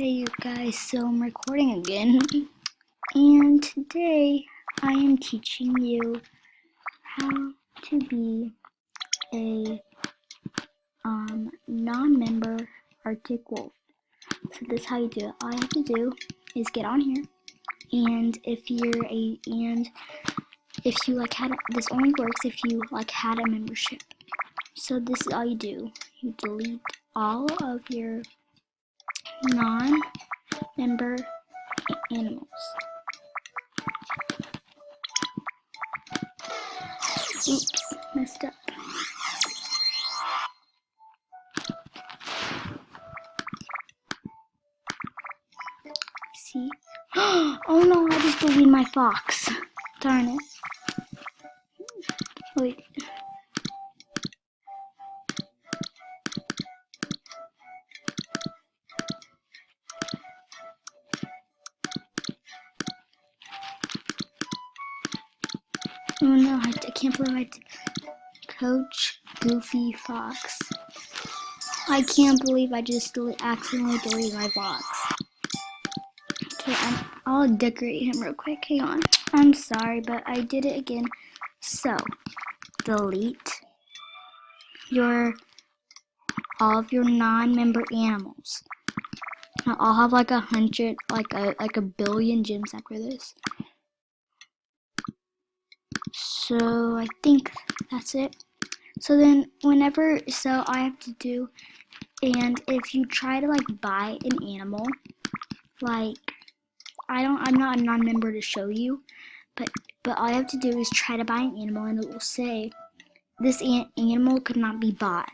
Hey you guys, so I'm recording again, and today I am teaching you how to be a non-member Arctic Wolf. So this is how you do it. All you have to do is get on here, and if you this only works if you had a membership. So this is all you do. You delete all of your non-member animals. Oops, messed up. See? Oh no, I just deleted my fox. Darn it. Wait. Oh no, I can't believe I did. Coach Goofy Fox. I can't believe I just accidentally deleted my fox. Okay, I'll decorate him real quick. Hang on. I'm sorry, but I did it again. So, delete all of your non-member animals. Now, I'll have like 100, like a billion gems after this. So I think that's it. So then so I have to do, and if you try to buy an animal, I'm not a non-member to show you, but all you have to do is try to buy an animal, and it will say this animal could not be bought.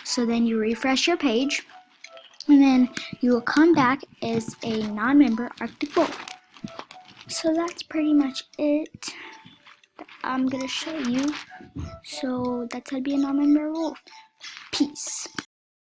So then you refresh your page, and then you will come back as a non-member Arctic Wolf. So that's pretty much it. I'm gonna show you. So that's how to be a non-member wolf. Peace.